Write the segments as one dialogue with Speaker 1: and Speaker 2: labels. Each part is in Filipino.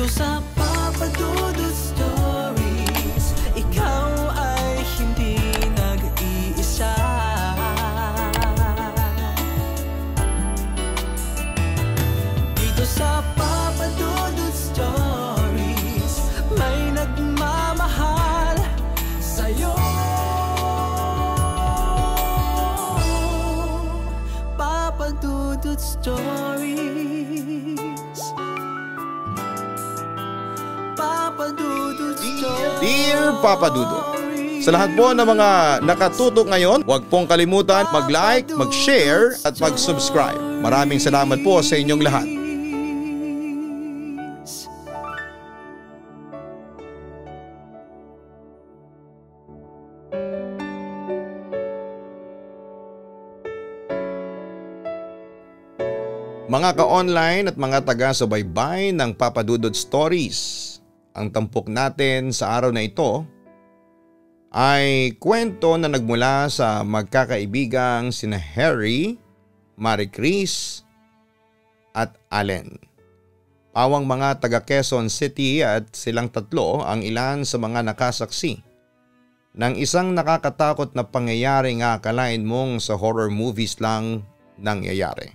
Speaker 1: Dito sa Papa Dudut Stories, ikaw ay hindi nag-iisa. Dito sa Papa Dudut Stories, may nagmamahal sa'yo. Papa Dudut Stories, Papa Dudut Stories.
Speaker 2: Dear Papa Dudut, sa lahat po ng mga nakatutok ngayon, huwag pong kalimutan mag-like, mag-share at mag-subscribe. Maraming salamat po sa inyong lahat. Mga ka-online at mga taga-subaybay ng Papa Dudut Stories, ang tampok natin sa araw na ito ay kwento na nagmula sa magkakaibigang sina Harry, Marie Chris at Allen. Pawang mga taga Quezon City at silang tatlo ang ilan sa mga nakasaksi ng isang nakakatakot na pangyayari nga akalain mong sa horror movies lang nangyayari.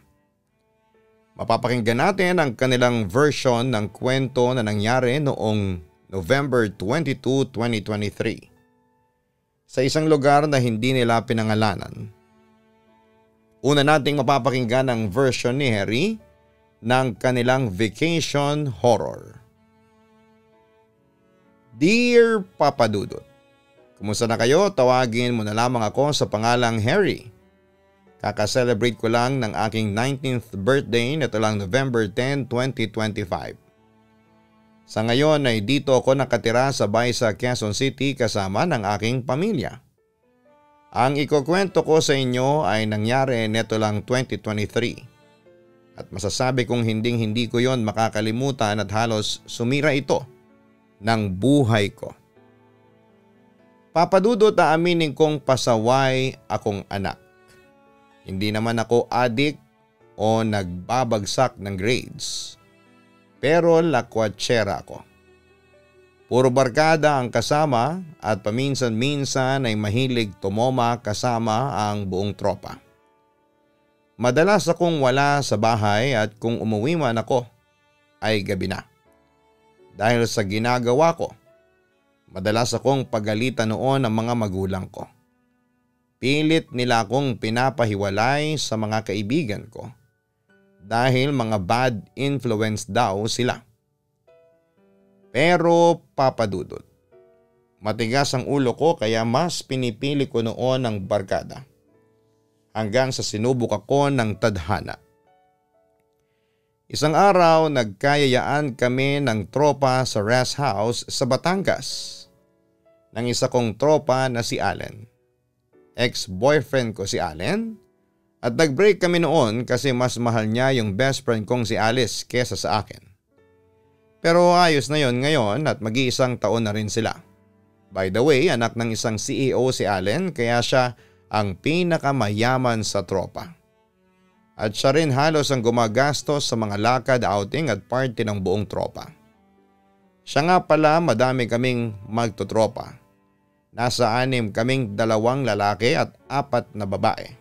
Speaker 2: Mapapakinggan natin ang kanilang version ng kwento na nangyari noong November 22, 2023 sa isang lugar na hindi nila pinangalanan. Una nating mapapakinggan ang version ni Harry ng kanilang vacation horror. Dear Papa Dudut, kumusta na kayo? Tawagin mo na lamang ako sa pangalang Harry. Kaka-celebrate ko lang ng aking 19th birthday nito lang November 10, 2025. Sa ngayon ay dito ako nakatira sa bahay sa Quezon City kasama ng aking pamilya. Ang ikukwento ko sa inyo ay nangyari nito lang 2023 at masasabi kong hindi ko yon makakalimutan at halos sumira ito ng buhay ko. Papa Dudut, aaminin kong pasaway akong anak. Hindi naman ako adik o nagbabagsak ng grades. Pero lakwatsera ako. Puro barkada ang kasama at paminsan-minsan ay mahilig tumoma kasama ang buong tropa. Madalas akong wala sa bahay at kung umuwi man ako ay gabi na. Dahil sa ginagawa ko, madalas akong pagalitan noon ng mga magulang ko. Pilit nila akong pinapahiwalay sa mga kaibigan ko dahil mga bad influence daw sila. Pero Papa Dudut, matigas ang ulo ko kaya mas pinipili ko noon ang barkada hanggang sa sinubok ako ng tadhana. Isang araw nagkayayaan kami ng tropa sa rest house sa Batangas ng isa kong tropa na si Allen. Ex-boyfriend ko si Allen at nag-break kami noon kasi mas mahal niya yung best friend kong si Alice kesa sa akin. Pero ayos na yon ngayon at mag-iisang taon na rin sila. By the way, anak ng isang CEO si Allen kaya siya ang pinakamayaman sa tropa. At siya rin halos ang gumagastos sa mga lakad, outing at party ng buong tropa. Siya nga pala madami kaming magtotropa. Nasa 6 kaming 2 lalaki at 4 na babae.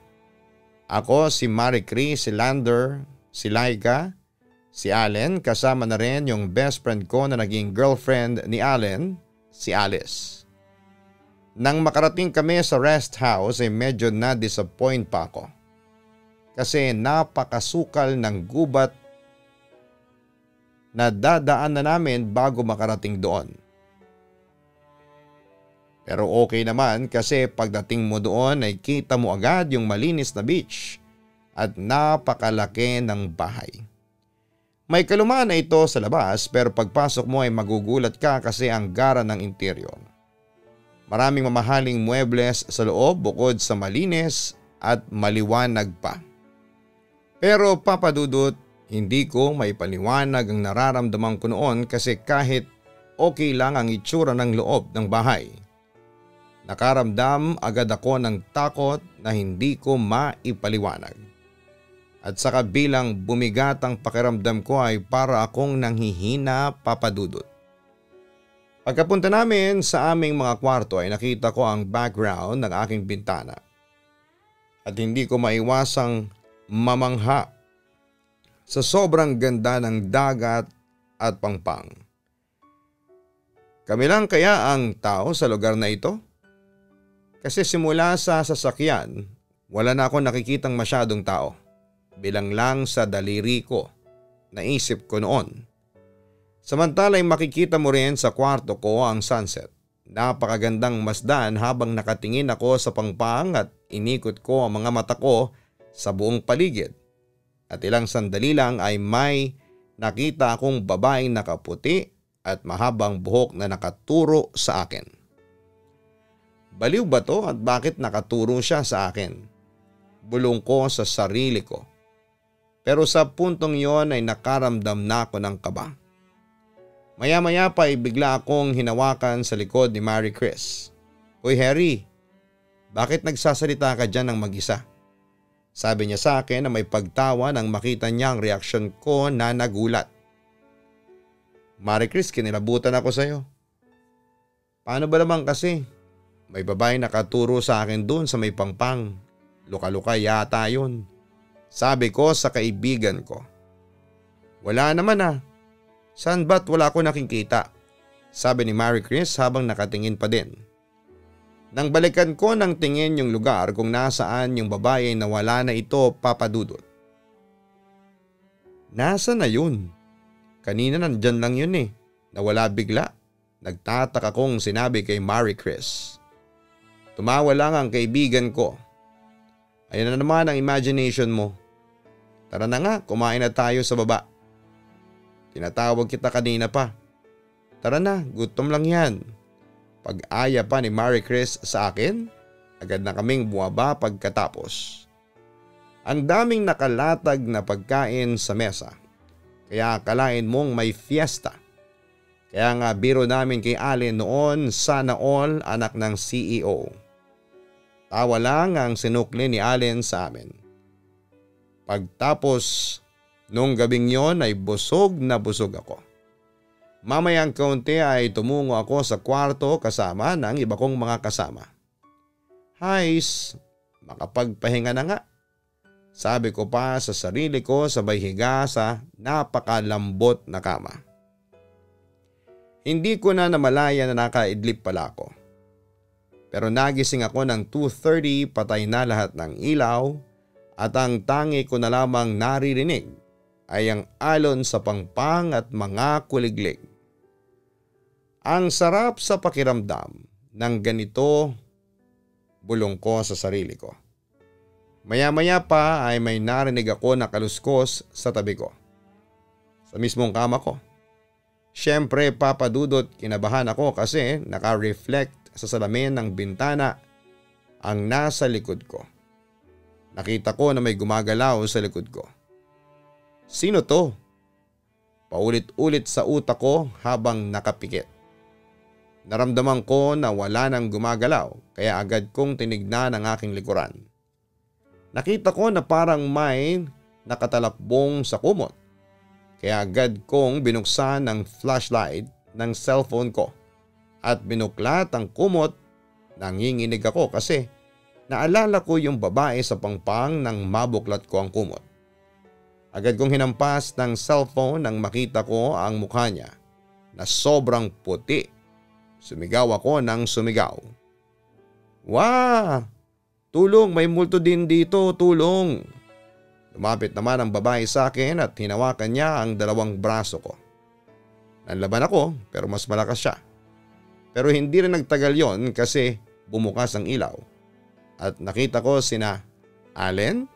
Speaker 2: Ako, si Marie Chris, si Lander, si Laika, si Allen, kasama na rin yung best friend ko na naging girlfriend ni Allen, si Alice. Nang makarating kami sa rest house ay medyo na-disappoint pa ako. Kasi napakasukal ng gubat na dadaan na namin bago makarating doon. Pero okay naman kasi pagdating mo doon ay kita mo agad yung malinis na beach at napakalaki ng bahay. May kalumaan na ito sa labas pero pagpasok mo ay magugulat ka kasi ang gara ng interior. Maraming mamahaling muebles sa loob bukod sa malinis at maliwanag pa. Pero Papa Dudut, hindi ko maipaliwanag ang nararamdaman ko noon kasi kahit okay lang ang itsura ng loob ng bahay, nakaramdam agad ako ng takot na hindi ko maipaliwanag. At sa kabilang bumigat ang pakiramdam ko ay para akong nanghihina, Papa Dudut. Pagkapunta namin sa aming mga kwarto ay nakita ko ang background ng aking bintana. At hindi ko maiwasang mamangha sa sobrang ganda ng dagat at pangpang. Kami lang kaya ang tao sa lugar na ito? Kasi simula sa sasakyan, wala na akong nakikitang masyadong tao. Bilang lang sa daliri ko, naisip ko noon. Samantala'y makikita mo rin sa kwarto ko ang sunset. Napakagandang masdan habang nakatingin ako sa pangpang at inikot ko ang mga mata ko sa buong paligid. At ilang sandali lang ay may nakita akong babaeng nakaputi at mahabang buhok na nakaturo sa akin. Baliw ba to at bakit nakaturo siya sa akin? Bulong ko sa sarili ko. Pero sa puntong yon ay nakaramdam na ako ng kaba. Maya-maya pa ay bigla akong hinawakan sa likod ni Marie Chris. "Uy Harry, bakit nagsasalita ka dyan ng mag-isa?" Sabi niya sa akin na may pagtawa nang makita niya ang reaksyon ko na nagulat. "Marie Chris, kinilabutan ako sa'yo." "Paano ba naman kasi? May babae nakaturo sa akin doon sa may pangpang. Luka-luka yata yun." Sabi ko sa kaibigan ko. "Wala naman ah. Saan ba't wala ko nakikita?" Sabi ni Marie Chris habang nakatingin pa din. Nang balikan ko ng tingin yung lugar kung nasaan yung babae na wala na ito, Papa Dudut. "Nasa na yun? Kanina nandyan lang yun eh. Nawala bigla." Nagtataka kong sinabi kay Marie Chris. Tumawa lang ang kaibigan ko. "Ayan na naman ang imagination mo. Tara na nga, kumain na tayo sa baba. Tinatawag kita kanina pa. Tara na, gutom lang yan." Pag-aya pa ni Marie Chris sa akin, agad na kaming bumaba pagkatapos. Ang daming nakalatag na pagkain sa mesa. Kaya akalain mong may fiesta. Kaya nga biro namin kay Allen noon, sana all anak ng CEO. Tawa lang ang sinukli ni Allen sa amin. Pagtapos nung gabing yon ay busog na busog ako. Mamayang kaunti ay tumungo ako sa kwarto kasama ng iba kong mga kasama. "Hais, makapagpahinga na nga." Sabi ko pa sa sarili ko sabay higa sa napakalambot na kama. Hindi ko na namalaya na nakaidlip pala ako. Pero nagising ako ng 2:30, patay na lahat ng ilaw at ang tangi ko na lamang naririnig ay ang alon sa pangpang at mga kuliglig. Ang sarap sa pakiramdam ng ganito, bulong ko sa sarili ko. Maya-maya pa ay may narinig ako na kaluskos sa tabi ko. Sa mismong kama ko. Siyempre, Papa Dudut, kinabahan ako kasi naka-reflect sa salamin ng bintana ang nasa likod ko. Nakita ko na may gumagalaw sa likod ko. Sino to? Paulit-ulit sa utak ko habang nakapikit. Naramdaman ko na wala nang gumagalaw kaya agad kong tinignan ang aking likuran. Nakita ko na parang may nakatalakbong sa kumot. Kaya agad kong binuksan ang flashlight ng cellphone ko at binuklat ang kumot. Nanginginig ako kasi naalala ko yung babae sa pangpang nang mabuklat ko ang kumot. Agad kong hinampas ng cellphone nang makita ko ang mukha niya na sobrang puti. Sumigaw ako ng sumigaw. "Wah! Tulong, may multo din dito, tulong!" Lumapit naman ang babae sa akin at hinawakan niya ang dalawang braso ko. Nanlaban ako pero mas malakas siya. Pero hindi rin nagtagal yon kasi bumukas ang ilaw. At nakita ko sina Allen,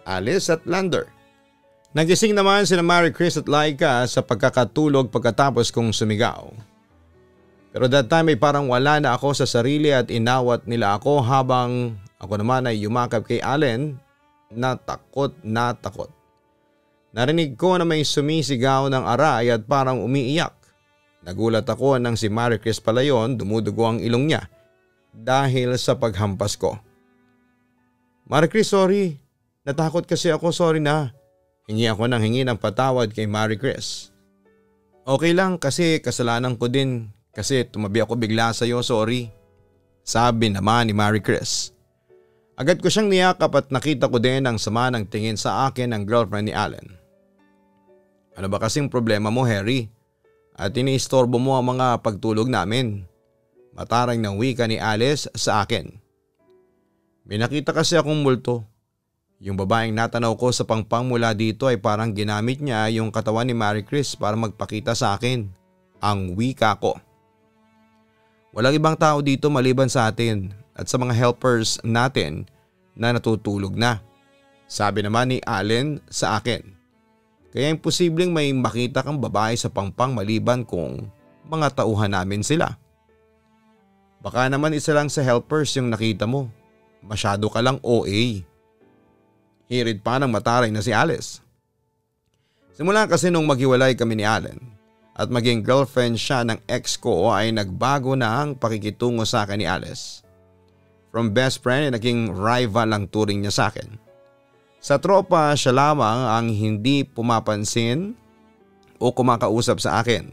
Speaker 2: Alice at Lander. Nagising naman sina Marie Chris at Laika sa pagkakatulog pagkatapos kong sumigaw. Pero that time ay parang wala na ako sa sarili at inawat nila ako habang ako naman ay yumakap kay Allen na takot na takot. Narinig ko na may sumisigaw ng aray at parang umiiyak. Nagulat ako nang si Marie Chris pala yun, dumudugo ang ilong niya dahil sa paghampas ko. "Marie Chris, sorry. Natakot kasi ako, sorry na. Hingi ako ng patawad kay Marie Chris. Okay lang kasi kasalanan ko din kasi tumabi ako bigla sa iyo, sorry. Sabi naman ni Marie Chris. Agad ko siyang niyakap at nakita ko din ang sama ng tingin sa akin ng girlfriend ni Allen. Ano ba kasing problema mo, Harry? At iniistorbo mo ang mga pagtulog namin. Matarang ng wika ni Alice sa akin. May nakita kasi akong multo. Yung babaeng natanaw ko sa pangpang mula dito ay parang ginamit niya yung katawan ni Marie Chris para magpakita sa akin. Ang wika ko. Walang ibang tao dito maliban sa atin at sa mga helpers natin na natutulog na. Sabi naman ni Allen sa akin. Kaya imposibleng may makita kang babae sa pangpang maliban kung mga tauhan namin sila. Baka naman isa lang sa helpers yung nakita mo. Masyado ka lang OA. Hirit pa ng mataray na si Alice. Simula kasi nung maghiwalay kami ni Allen at maging girlfriend siya ng ex ko ay nagbago na ang pakikitungo sa akin ni Alice. From best friend ay naging rival ang turing niya sa akin. Sa tropa siya lamang ang hindi pumapansin o kumakausap sa akin.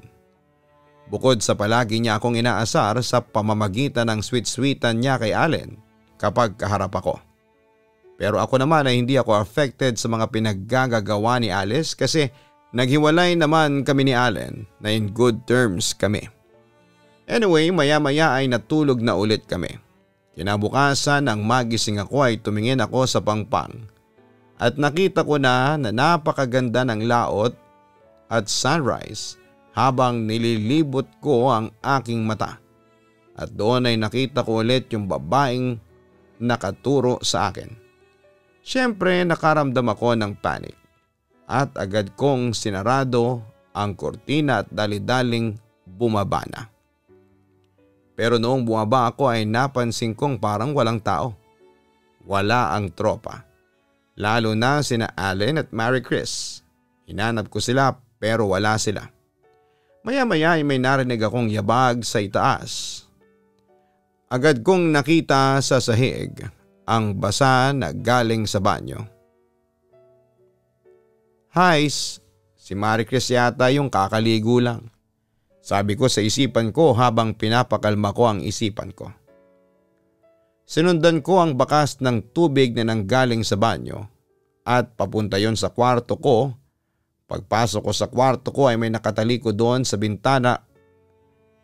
Speaker 2: Bukod sa palagi niya akong inaasar sa pamamagitan ng sweet-sweetan niya kay Allen kapag kaharap ako. Pero ako naman ay hindi ako affected sa mga pinaggagawa ni Alice kasi naghiwalay naman kami ni Allen na in good terms kami. Anyway, maya-maya ay natulog na ulit kami. Kinabukasan nang magising ako ay tumingin ako sa pangpang at nakita ko na napakaganda ng laot at sunrise habang nililibot ko ang aking mata. At doon ay nakita ko ulit yung babaeng nakaturo sa akin. Siyempre nakaramdam ako ng panic at agad kong sinarado ang kortina at dali-daling bumaba na. Pero noong bumaba ako ay napansin kong parang walang tao. Wala ang tropa. Lalo na sina Allen at Marie Chris. Hinanap ko sila pero wala sila. Maya-maya ay may narinig akong yabag sa itaas. Agad kong nakita sa sahig ang basa na galing sa banyo. Hais, si Marie Chris yata yung kakaligo lang. Sabi ko sa isipan ko habang pinapakalma ko ang isipan ko. Sinundan ko ang bakas ng tubig na nanggaling sa banyo at papunta yon sa kwarto ko. Pagpasok ko sa kwarto ko ay may nakataliko doon sa bintana.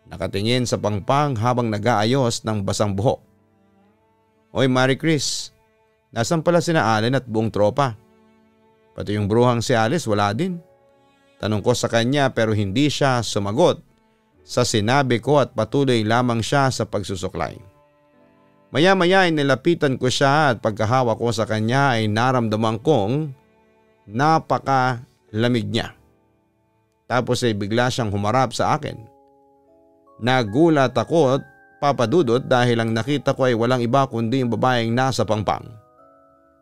Speaker 2: Nakatingin sa pangpang habang nag-aayos ng basang buhok. Oy Marie Chris, nasan pala sina Allen at buong tropa? Pati yung bruhang si Alice wala din. Tanong ko sa kanya pero hindi siya sumagot sa sinabi ko at patuloy lamang siya sa pagsusuklay. Maya-maya ay nilapitan ko siya at pagkahawak ko sa kanya ay naramdaman kong napakalamig niya. Tapos ay bigla siyang humarap sa akin. Nagulat ako at papadudot dahil ang nakita ko ay walang iba kundi yung babaeng nasa pangpang.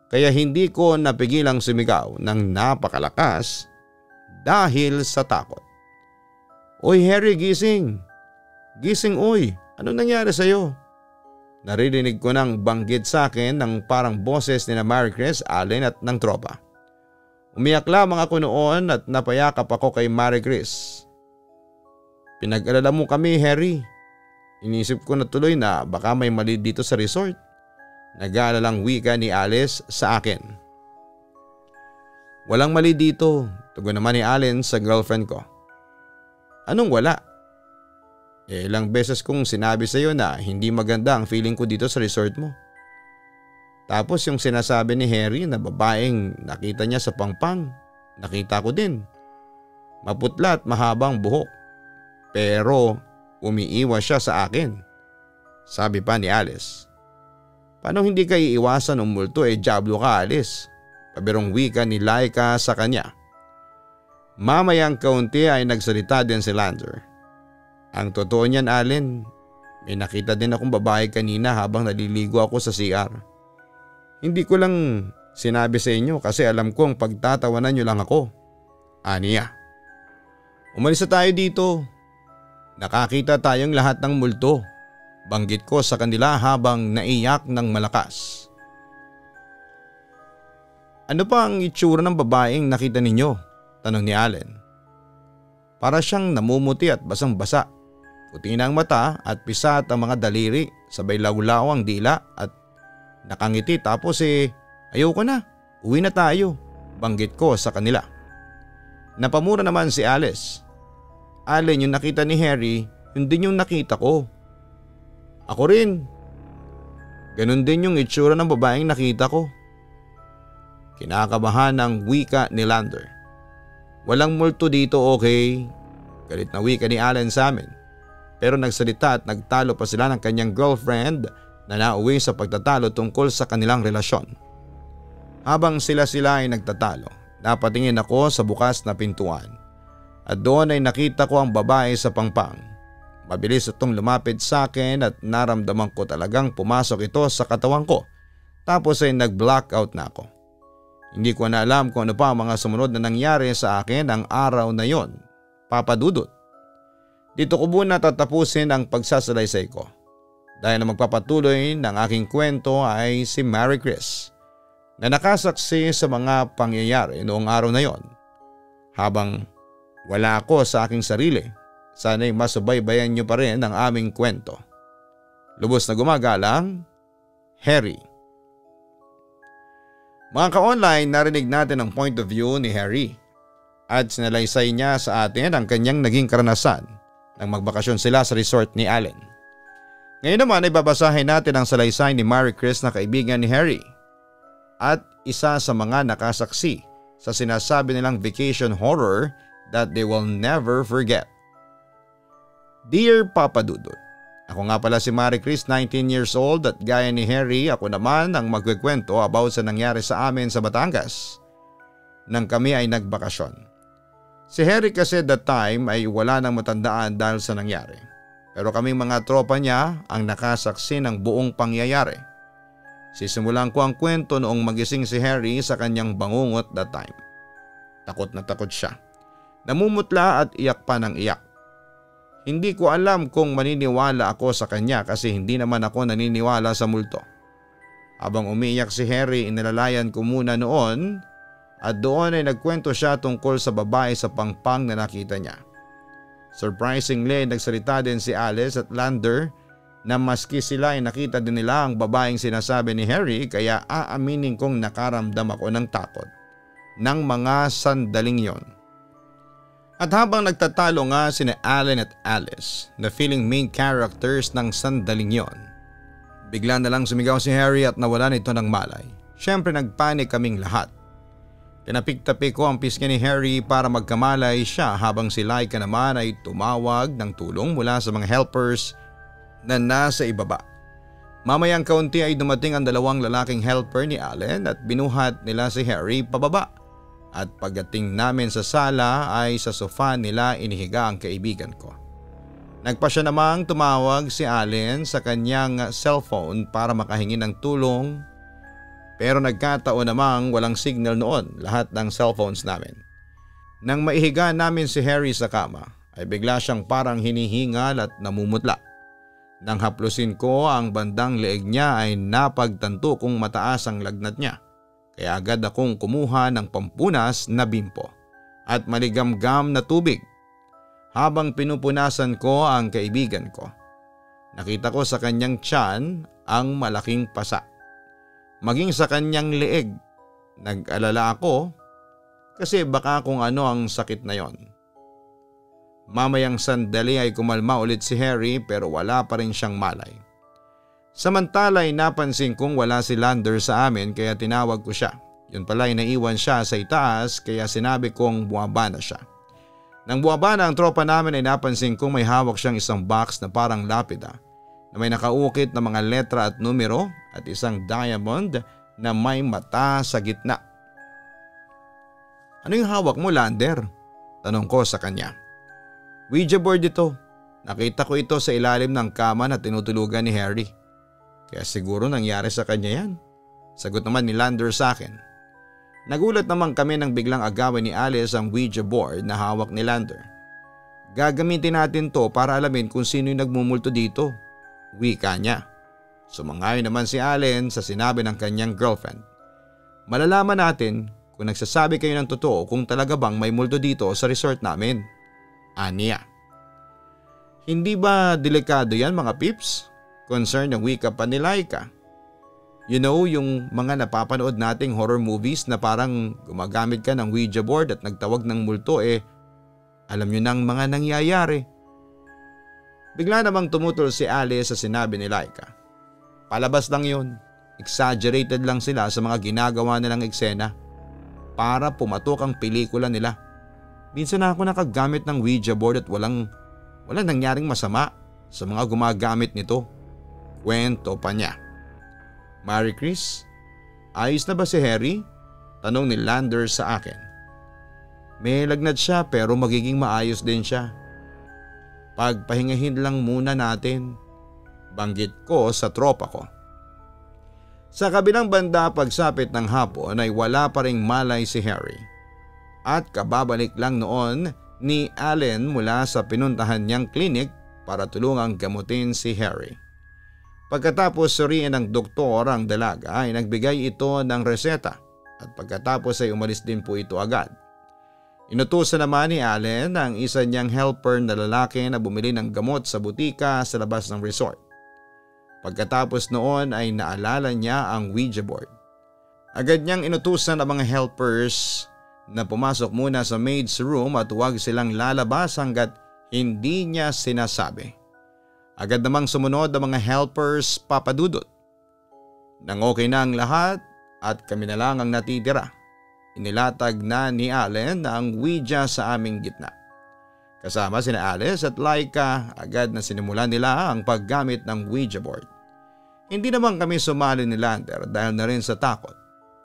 Speaker 2: Kaya hindi ko napigilang sumigaw ng napakalakas dahil sa takot. Oy Harry, gising! Gising oy! Ano nangyari sa'yo? Naririnig ko nang banggit sa akin ng parang boses ni na Marie Chris, Allen at ng tropa. Umiyak lamang ako noon at napayakap ako kay Marie Chris. Pinag-alala mo kami, Harry. Inisip ko na tuloy na baka may mali dito sa resort. Nag-aalalang wika ni Alice sa akin. Walang mali dito, tugon naman ni Allen sa girlfriend ko. Anong wala? Ilang beses kong sinabi sa iyo na hindi maganda ang feeling ko dito sa resort mo. Tapos yung sinasabi ni Harry na babaeng nakita niya sa pangpang, nakita ko din. Maputla at mahabang buhok. Pero umiiwas siya sa akin. Sabi pa ni Alice. Paano hindi ka iiwasan ng multo diablo ka Alice? Pabirong wika ni Laika sa kanya. Mamayang kaunti ay nagsalita din si Lander. Ang totoo niyan Allen, may nakita din akong babae kanina habang naliligo ako sa CR. Hindi ko lang sinabi sa inyo kasi alam kong pagtatawanan niyo lang ako. Aniya. Umalis na tayo dito. Nakakita tayong lahat ng multo. Banggit ko sa kanila habang naiyak ng malakas. Ano pa ang itsura ng babaeng nakita ninyo? Tanong ni Allen. Para siyang namumuti at basang-basa. Puti na ang mata at pisat ang mga daliri, sabay lawlaw ang dila at nakangiti tapos ayoko na, uwi na tayo, banggit ko sa kanila. Napamura naman si Alice. Allen, yung nakita ni Harry, yun din yung nakita ko. Ako rin. Ganun din yung itsura ng babaeng nakita ko. Kinakabahan ang wika ni Lander. Walang multo dito, okay? Galit na wika ni Allen sa amin. Pero nagsalita at nagtalo pa sila ng kanyang girlfriend na nauwi sa pagtatalo tungkol sa kanilang relasyon. Habang sila ay nagtatalo, napatingin ako sa bukas na pintuan. At doon ay nakita ko ang babae sa pangpang. Mabilis itong lumapit sa akin at naramdaman ko talagang pumasok ito sa katawan ko. Tapos ay nag-blackout na ako. Hindi ko na alam kung ano pa ang mga sumunod na nangyari sa akin ang araw na yon, Papa Dudut. Dito ko muna tatapusin ang pagsasalaysay ko. Dahil na magpapatuloy ng aking kwento ay si Mary Chris na nakasaksi sa mga pangyayari noong araw na yon. Habang wala ako sa aking sarili, sana'y masubaybayan niyo pa rin ang aming kwento. Lubos na gumagalang, Harry. Mga ka-online, narinig natin ang point of view ni Harry at sinalaysay niya sa atin ang kanyang naging karanasan nang magbakasyon sila sa resort ni Allen. Ngayon naman ay babasahin natin ang salaysay ni Mary Chris na kaibigan ni Harry at isa sa mga nakasaksi sa sinasabi nilang vacation horror that they will never forget. Dear Papa Dudut, ako nga pala si Mary Chris, 19 years old at gaya ni Harry, ako naman ang magkikwento about sa nangyari sa amin sa Batangas nang kami ay nagbakasyon. Si Harry kasi that time ay wala nang matandaan dahil sa nangyari. Pero kaming mga tropa niya ang nakasaksi ng buong pangyayari. Sisimulan ko ang kwento noong magising si Harry sa kanyang bangungot that time. Takot na takot siya. Namumutla at iyak pa ng iyak. Hindi ko alam kung maniniwala ako sa kanya kasi hindi naman ako naniniwala sa multo. Habang umiiyak si Harry, inilalayan ko muna noon at doon ay nagkwento siya tungkol sa babae sa pangpang na nakita niya. Surprisingly, nagsalita din si Alice at Lander na maski sila ay nakita din nila ang babaeng sinasabi ni Harry, kaya aaminin kong nakaramdam ako ng takot ng mga sandaling yon. At habang nagtatalo nga sina Allen at Alice na feeling main characters ng sandaling yon, bigla na lang sumigaw si Harry at nawalan ito ng malay. Siyempre nagpanik kaming lahat. Tinapik-tapik ko ang pisngi ni Harry para magkamalay siya habang si Laika naman ay tumawag ng tulong mula sa mga helpers na nasa ibaba. Mamayang kaunti ay dumating ang dalawang lalaking helper ni Allen at binuhat nila si Harry pababa. At pagdating namin sa sala ay sa sofa nila inihiga ang kaibigan ko. Nagpa siya namang tumawag si Allen sa kanyang cellphone para makahingi ng tulong, pero nagkataon namang walang signal noon lahat ng cellphones namin. Nang maihiga namin si Harry sa kama ay bigla siyang parang hinihingal at namumutla. Nang haplusin ko ang bandang leeg niya ay napagtanto kong mataas ang lagnat niya. Kaya agad akong kumuha ng pampunas na bimpo at maligamgam na tubig. Habang pinupunasan ko ang kaibigan ko, nakita ko sa kanyang tiyan ang malaking pasa. Maging sa kanyang leeg, nag-alala ako kasi baka kung ano ang sakit na yon. Mamayang sandali ay kumalma ulit si Harry pero wala pa rin siyang malay. Samantala ay napansin kong wala si Lander sa amin kaya tinawag ko siya. Yun pala ay naiwan siya sa itaas kaya sinabi kong buwaba na siya. Nang buwaba na ang tropa namin ay napansin kong may hawak siyang isang box na parang lapida na may nakaukit na mga letra at numero at isang diamond na may mata sa gitna. Ano yung hawak mo, Lander? Tanong ko sa kanya. Ouija board ito. Nakita ko ito sa ilalim ng kama na tinutulugan ni Harry. Kaya siguro nangyari sa kanya yan. Sagot naman ni Lander sa akin. Nagulat naman kami nang biglang agawin ni Alice ang Ouija board na hawak ni Lander. Gagamitin natin to para alamin kung sino yung nagmumulto dito. Wika niya. Sumangayon naman si Allen sa sinabi ng kanyang girlfriend. malalaman natin kung nagsasabi kayo ng totoo kung talaga bang may multo dito sa resort namin. Aniya. Hindi ba delikado yan mga pips? Concern ng wika pa ni Laika. You know yung mga napapanood nating horror movies na parang gumagamit ka ng Ouija board at nagtawag ng multo alam nyo ng mga nangyayari. Bigla namang tumutol si Alice sa sinabi ni Laika. Palabas lang yun. Exaggerated lang sila sa mga ginagawa nilang eksena para pumatok ang pelikula nila. Minsan na ako nakagamit ng Ouija board at walang nangyaring masama sa mga gumagamit nito. Kwento pa niya. Marie Chris, ayos na ba si Harry? Tanong ni Lander sa akin. May lagnat siya pero magiging maayos din siya. Pagpahingahin lang muna natin. Banggit ko sa tropa ko. Sa kabilang banda pagsapit ng hapon ay wala pa ring malay si Harry. At kababalik lang noon ni Allen mula sa pinuntahan niyang klinik para tulungang gamutin si Harry. Pagkatapos suriin ng doktor ang dalaga ay nagbigay ito ng reseta at pagkatapos ay umalis din po ito agad. Inutusan naman ni Allen ang isa niyang helper na lalaki na bumili ng gamot sa butika sa labas ng resort. Pagkatapos noon ay naalala niya ang Ouija board. Agad niyang inutusan ang mga helpers na pumasok muna sa maid's room at huwag silang lalabas hanggat hindi niya sinasabi. Agad namang sumunod ang mga helpers papadudot. Nang okay na ang lahat at kami na lang ang natitira, inilatag na ni Allen ang Ouija sa aming gitna. Kasama sina Alice at Laika, agad na sinimulan nila ang paggamit ng Ouija board. Hindi naman kami sumali ni Lander dahil na rin sa takot.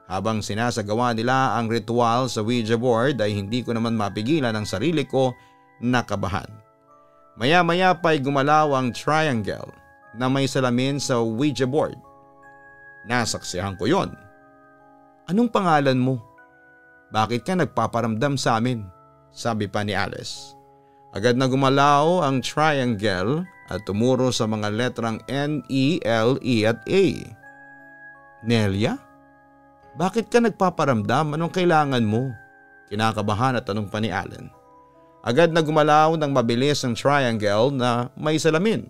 Speaker 2: Habang sinasagawa nila ang ritual sa Ouija board ay hindi ko naman mapigilan ang sarili ko na kabahan. Maya-maya pa'y gumalaw ang triangle na may salamin sa Ouija board. Nasaksihan ko yon. Anong pangalan mo? Bakit ka nagpaparamdam sa amin? Sabi pa ni Alice. Agad na gumalaw ang triangle at tumuro sa mga letrang N, E, L, E at A. Nelia? Bakit ka nagpaparamdam? Anong kailangan mo? Kinakabahan at tanong pa ni Allen. Agad na gumalaw ng mabilis ang triangle na may salamin.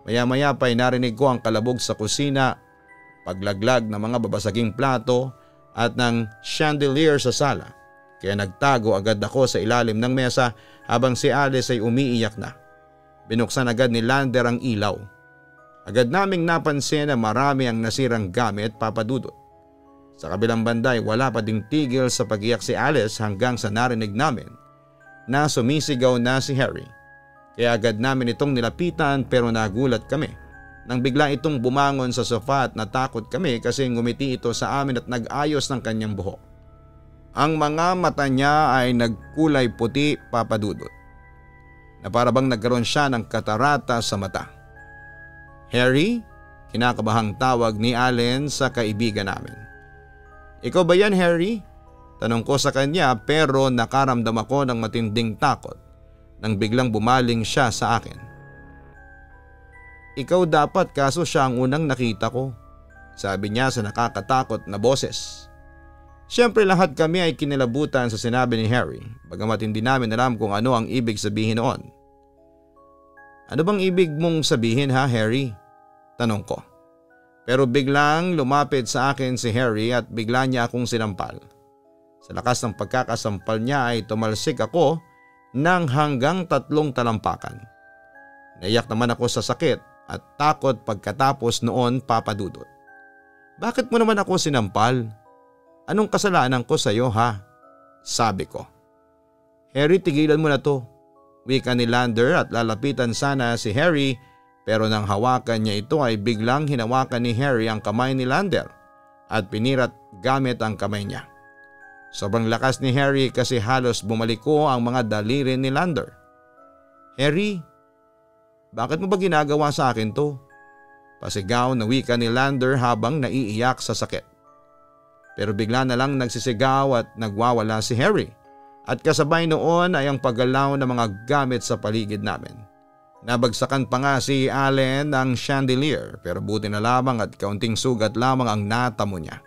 Speaker 2: Maya-maya pa'y narinig ko ang kalabog sa kusina, paglaglag ng mga babasaging plato at ng chandelier sa sala. Kaya nagtago agad ako sa ilalim ng mesa habang si Alice ay umiiyak na. Binuksan agad ni Lander ang ilaw. Agad naming napansin na marami ang nasirang gamit papadudot. Sa kabilang banda ay wala pa ding tigil sa pag-iyak si Alice hanggang sa narinig namin na sumisigaw na si Harry. Kaya agad namin itong nilapitan pero nagulat kami nang bigla itong bumangon sa sofa at natakot kami kasi ngumiti ito sa amin at nag-ayos ng kanyang buhok. Ang mga mata niya ay nagkulay puti papadudot na para bang nagkaroon siya ng katarata sa mata. Harry? Kinakabahang tawag ni Allen sa kaibigan namin. Ikaw ba yan, Harry? Tanong ko sa kanya pero nakaramdam ako ng matinding takot nang biglang bumaling siya sa akin. Ikaw dapat kaso siya ang unang nakita ko, sabi niya sa nakakatakot na boses. Siyempre lahat kami ay kinilabutan sa sinabi ni Harry bagamat hindi namin alam kung ano ang ibig sabihin noon. Ano bang ibig mong sabihin ha, Harry? Tanong ko. Pero biglang lumapit sa akin si Harry at bigla niya akong sinampal. Sa lakas ng pagkakasampal niya ay tumalsik ako ng hanggang 3 talampakan. Naiyak naman ako sa sakit at takot pagkatapos noon papadudot. Bakit mo naman ako sinampal? Anong kasalanan ko sa iyo ha? Sabi ko. Harry, tigilan mo na to. Wika ni Lander at lalapitan sana si Harry pero nang hawakan niya ito ay biglang hinawakan ni Harry ang kamay ni Lander at pinirat gamit ang kamay niya. Sobrang lakas ni Harry kasi halos bumaliko ang mga daliri ni Lander. Harry, bakit mo ba ginagawa sa akin to? Pasigaw na wika ni Lander habang naiiyak sa sakit. Pero bigla na lang nagsisigaw at nagwawala si Harry at kasabay noon ay ang paggalaw ng mga gamit sa paligid namin. Nabagsakan pa nga si Allen ng chandelier pero buti na lamang at kaunting sugat lamang ang natamo niya.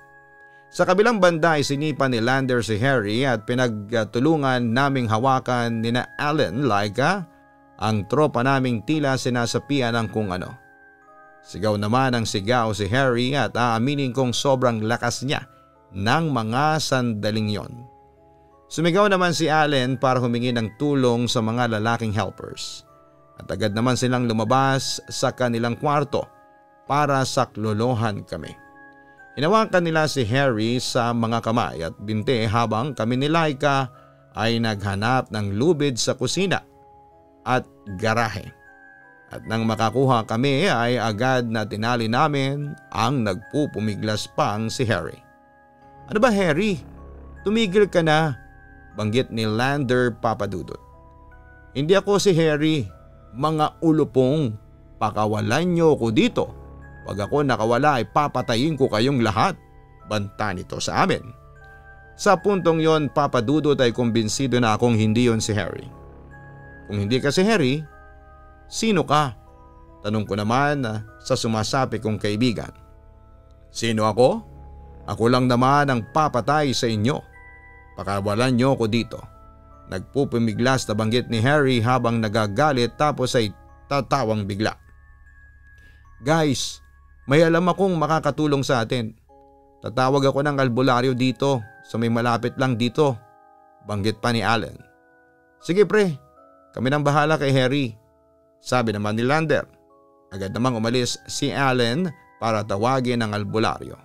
Speaker 2: Sa kabilang banda ay sinipa ni Lander si Harry at pinagtulungan naming hawakan ni na Allen Laika ang tropa naming tila sinasapian ng kung ano. Sigaw naman ang sigaw si Harry at aaminin kong sobrang lakas niya ng mga sandaling yon. Sumigaw naman si Allen para humingi ng tulong sa mga lalaking helpers at agad naman silang lumabas sa kanilang kwarto para saklolohan kami. Hinawakan nila si Harry sa mga kamay at binti habang kami ni Laika ay naghanap ng lubid sa kusina at garahe. At nang makakuha kami ay agad na tinali namin ang nagpupumiglas pang si Harry. "Ano ba, Harry? Tumigil ka na," banggit ni Lander Papadudot. "Hindi ako si Harry. Mga ulupong, pakawalan niyo ko dito. Pag ako nakawala ay papatayin ko kayong lahat," banta nito sa amin. Sa puntong yon, Papadudot ay kumbinsido na akong hindi yon si Harry. "Kung hindi ka si Harry, sino ka?" Tanong ko naman sa sumasapi kong kaibigan. "Sino ako? Ako lang naman ang papatay sa inyo. Pakawalan niyo ko dito." Nagpupumiglas na banggit ni Harry habang nagagalit tapos ay tatawang bigla. "Guys, may alam akong makakatulong sa atin. Tatawag ako ng albularyo dito sa may malapit lang dito," banggit pa ni Allen. "Sige pre, kami nang bahala kay Harry," sabi naman ni Lander. Agad namang umalis si Allen para tawagin ang albularyo.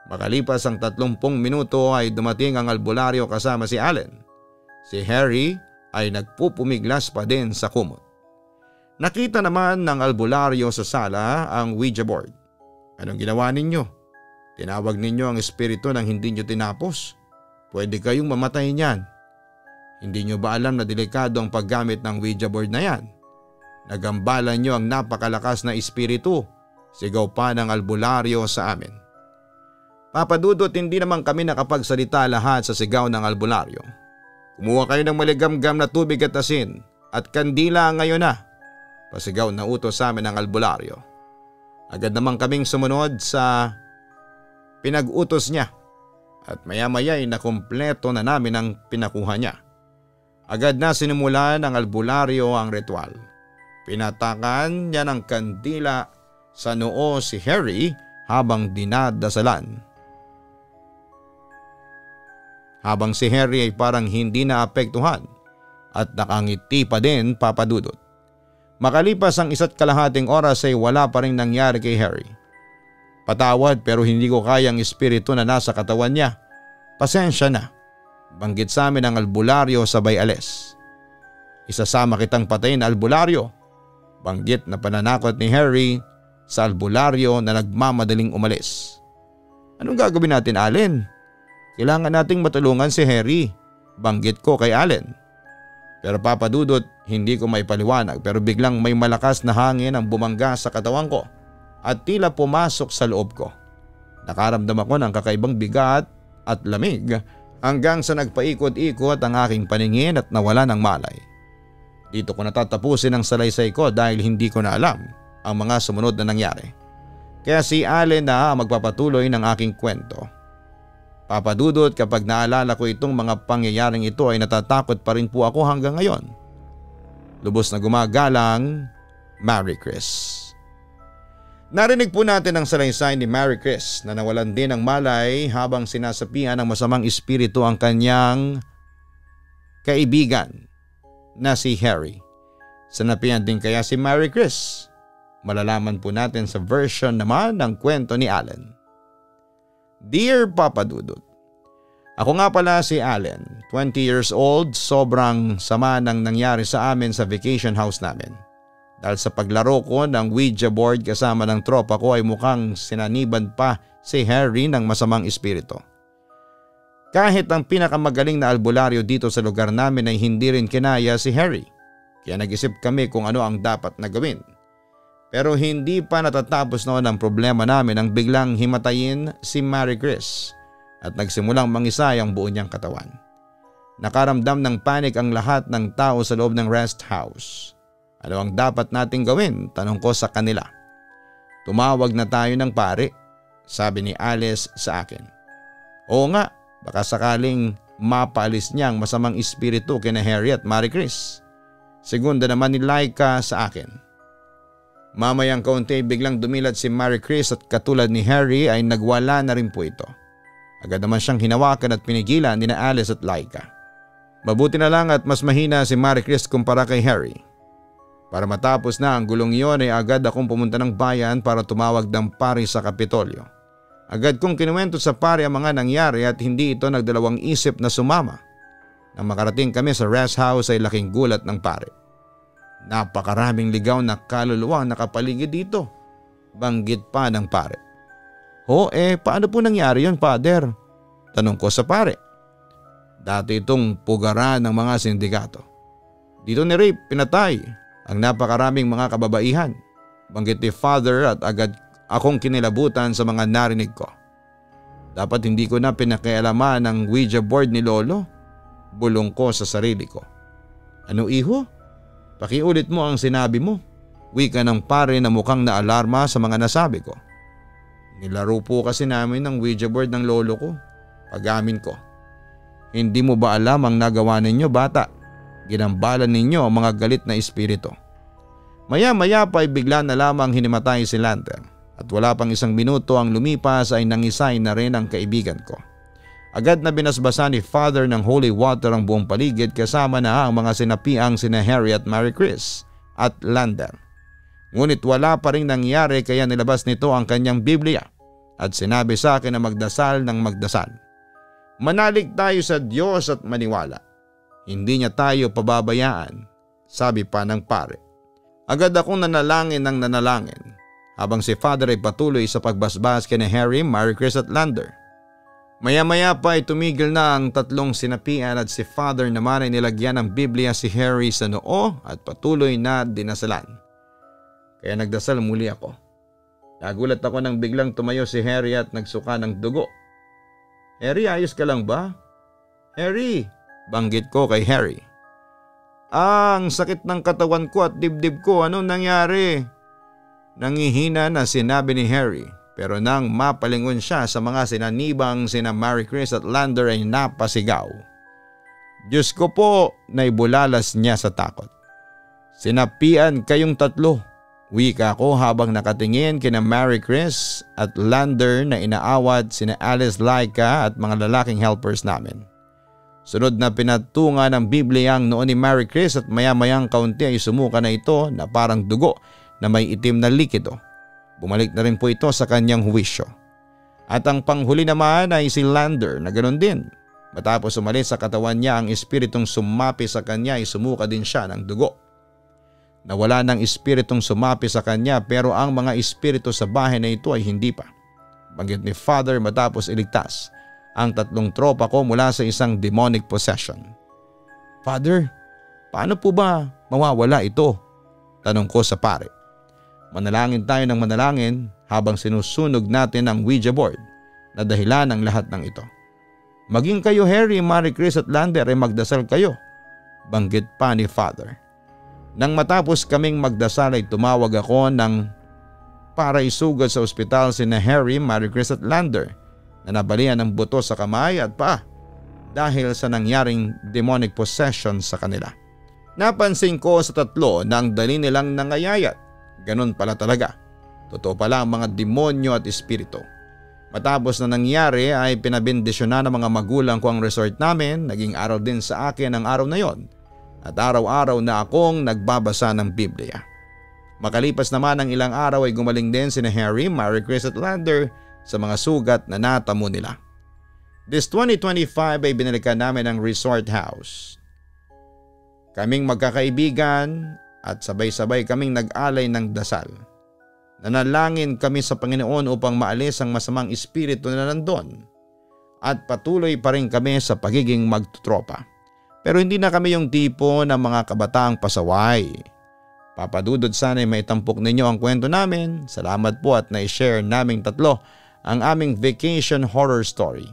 Speaker 2: Makalipas ang 30 minuto ay dumating ang albularyo kasama si Allen. Si Harry ay nagpupumiglas pa din sa kumot. Nakita naman ng albularyo sa sala ang Ouija board. "Anong ginawa ninyo? Tinawag ninyo ang espiritu nang hindi nyo tinapos. Pwede kayong mamatay niyan. Hindi nyo ba alam na delikado ang paggamit ng Ouija board na yan? Nagambalan nyo ang napakalakas na espiritu," sigaw pa ng albularyo sa amin. Papadudot, hindi naman kami nakapagsalita lahat sa sigaw ng albularyo. "Kumuha kayo ng maligamgam na tubig at asin at kandila ngayon na," pasigaw na utos sa amin ng albularyo. Agad naman kaming sumunod sa pinag-utos niya at maya-maya ay nakumpleto na namin ang pinakuha niya. Agad na sinimulan ng albularyo ang ritual. Pinatakan niya ng kandila sa noo si Harry habang dinadasalan. Habang si Harry ay parang hindi naapektuhan at nakangiti pa din, Papadudot. Makalipas ang 1.5 oras ay wala pa rin nangyari kay Harry. "Patawad pero hindi ko kayang espiritu na nasa katawan niya. Pasensya na," banggit sa amin ang albularyo sabay alis. "Isasama kitang patayin, albularyo," banggit na pananakot ni Harry sa albularyo na nagmamadaling umalis. "Anong gagawin natin, Allen? Kailangan nating matulungan si Harry," banggit ko kay Allen. Pero Papadudot, hindi ko maipaliwanag pero biglang may malakas na hangin ang bumangga sa katawan ko at tila pumasok sa loob ko. Nakaramdam ako ng kakaibang bigat at lamig hanggang sa nagpaikot-ikot ang aking paningin at nawala ng malay. Dito ko natatapusin ang salaysay ko dahil hindi ko na alam ang mga sumunod na nangyari. Kaya si Allen na magpapatuloy ng aking kwento. Papadudot, kapag naalala ko itong mga pangyayaring ito ay natatakot pa rin po ako hanggang ngayon. Lubos na gumagalang, Mary Chris. Narinig po natin ang salaysay ni Mary Chris na nawalan din ng malay habang sinasapian ng masamang espiritu ang kanyang kaibigan na si Harry. Sanapian din kaya si Mary Chris? Malalaman po natin sa version naman ng kwento ni Allen. Dear Papadudot, ako nga pala si Allen, 20 years old, sobrang sama nang nangyari sa amin sa vacation house namin. Dahil sa paglaro ko ng Ouija board kasama ng tropa ko ay mukhang sinaniban pa si Harry ng masamang espiritu. Kahit ang pinakamagaling na albularyo dito sa lugar namin ay hindi rin kinaya si Harry, kaya nag-isip kami kung ano ang dapat na gawin. Pero hindi pa natatapos noon ang problema namin nang biglang himatayin si Mary Chris at nagsimulang mangisay ang buo niyang katawan. Nakaramdam ng panik ang lahat ng tao sa loob ng rest house. Ano ang dapat nating gawin? Tanong ko sa kanila. Tumawag na tayo ng pare, sabi ni Alice sa akin. Oo nga, baka sakaling mapaalis niya ang masamang espiritu kina Harry at Marie Chris. Segunda naman ni Laika sa akin. Mamayang kaunti biglang dumilat si Marie Chris at katulad ni Harry ay nagwala na rin po ito. Agad naman siyang hinawakan at pinigilan ni na Alice at Laika. Mabuti na lang at mas mahina si Marie Chris kumpara kay Harry. Para matapos na ang gulong iyon ay agad akong pumunta ng bayan para tumawag ng pari sa Kapitolyo. Agad kong kinuwento sa pari ang mga nangyari at hindi ito nagdalawang isip na sumama. Nang makarating kami sa rest house ay laking gulat ng pari. Napakaraming ligaw na kaluluwa nakapaligid dito. Banggit pa ng pare. Paano po nangyari yon, Father? Tanong ko sa pare. Dati itong pugaran ng mga sindikato. Dito ni Rape pinatay ang napakaraming mga kababaihan. Banggit ni Father at agad akong kinilabutan sa mga narinig ko. Dapat hindi ko na pinakialaman ang Ouija board ni Lolo. Bulong ko sa sarili ko. Ano iho? Pakiulit mo ang sinabi mo. Wika ng pare na mukhang naalarma sa mga nasabi ko. Nilaro po kasi namin ang Ouija board ng lolo ko. Pag-amin ko. Hindi mo ba alam ang nagawa ninyo, bata? Ginambalan ninyo ang mga galit na espiritu. Maya-maya pa ay bigla na lamang hinimatay si Lantern at wala pang isang minuto ang lumipas ay nangisay na rin ang kaibigan ko. Agad na binasbasan ni Father ng holy water ang buong paligid kasama na ang mga sinapiang sina Harry at Marie Chris at Lantern. Ngunit wala pa rin nangyari kaya nilabas nito ang kanyang Biblia at sinabi sa akin na magdasal ng magdasal. Manalig tayo sa Diyos at maniwala. Hindi niya tayo pababayaan, sabi pa ng pare. Agad akong nanalangin ng nanalangin habang si Father ay patuloy sa pagbasbas kina Harry, Marie Chris at Lander. Maya-maya pa ay tumigil na ang tatlong sinapian at si Father naman ay nilagyan ng Biblia si Harry sa noo at patuloy na dinasalan. Kaya nagdasal muli ako. Nagulat ako nang biglang tumayo si Harry at nagsuka ng dugo. Harry, ayos ka lang ba? Harry, banggit ko kay Harry. Ang sakit ng katawan ko at dibdib ko, anong nangyari? Nangihina na sinabi ni Harry. Pero nang mapalingon siya sa mga sinanibang sina Marie Chris at Lander ay napasigaw. Diyos ko po, naibulalas niya sa takot. Sinapian kayong tatlo, wika ko habang nakatingin kina Marie Chris at Lander na inaawat sina Alice, Laika at mga lalaking helpers namin. Sunod na pinatungan ng Biblia ang noon ni Marie Chris at maya-mayang kaunti ay sumuka na ito na parang dugo na may itim na likido. Bumalik na rin po ito sa kanyang huwisyo. At ang panghuli naman ay si Lander na ganoon din. Matapos umalis sa katawan niya ang espiritong sumapi sa kanya ay sumuka din siya ng dugo. Nawala ng espiritong sumapi sa kanya pero ang mga espiritu sa bahay na ito ay hindi pa. Banggit ni Father matapos iligtas ang tatlong tropa ko mula sa isang demonic possession. Father, paano po ba mawawala ito? Tanong ko sa pare. Manalangin tayo ng manalangin habang sinusunog natin ang Ouija board na dahilan ng lahat ng ito. Maging kayo Harry, Marie Chris at Lander ay magdasal kayo. Banggit pa ni Father. Nang matapos kaming magdasal ay tumawag ako para isugod sa ospital sina Harry, Marie Chris at Lander na nabalian ng buto sa kamay at paa dahil sa nangyaring demonic possession sa kanila. Napansin ko sa tatlo na ang dali nilang nangayayat. Ganon pala talaga. Totoo pala ang mga demonyo at espiritu. Matapos na nangyari ay pinabendisyonan ng mga magulang ko ang resort namin. Naging araw din sa akin ang araw na yon. At araw-araw na akong nagbabasa ng Biblia. Makalipas naman ng ilang araw ay gumaling din sina Harry, Marie Chris at Lander sa mga sugat na natamo nila. This 2025 ay binalikan namin ang resort house. Kaming magkakaibigan at sabay-sabay kaming nag-alay ng dasal. Nanalangin kami sa Panginoon upang maalis ang masamang espiritu na nandun at patuloy pa rin kami sa pagiging magtutropa. Pero hindi na kami yung tipo ng mga kabataang pasaway. Papadudod sana'y maitampok ninyo ang kwento namin. Salamat po at na-share naming tatlo ang aming vacation horror story.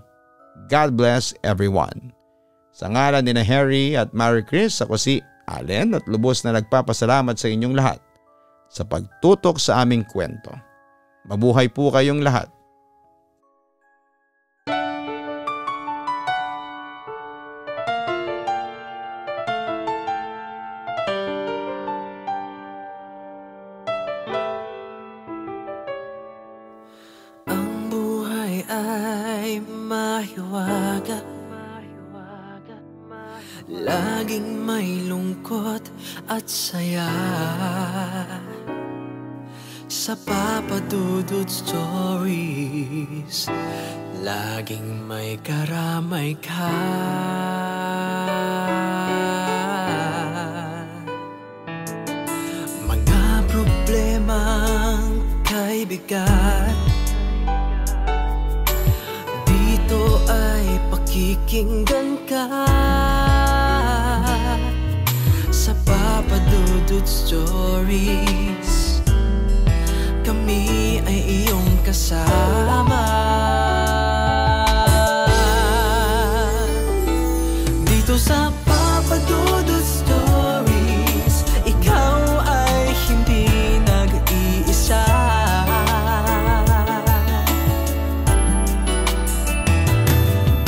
Speaker 2: God bless everyone. Sa ngalan ni na Harry at Marie Chris, ako si Allen at lubos na nagpapasalamat sa inyong lahat sa pagtutok sa aming kwento. Mabuhay po kayong lahat.
Speaker 1: mahiwaga, laging may lungkot at saya. Sa Papa Dudut Stories, laging may karamay ka. Mga problemang kay bigat, dito ay pakikinggan ka. Sa Papa Dudut Stories, kami ay iyong kasama. Dito sa Papa Dudut Stories, ikaw ay hindi nag-iisa.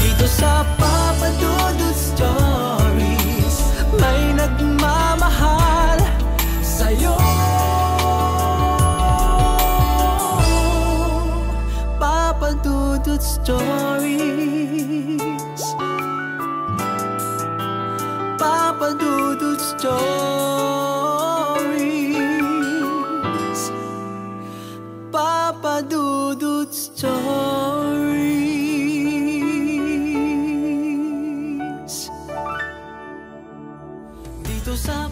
Speaker 1: Dito sa Papa Dudut Stories, may nagmamahal sa'yo. Papa Dudut Stories, Papa Dudut Stories, Papa Dudut Stories. Dito sa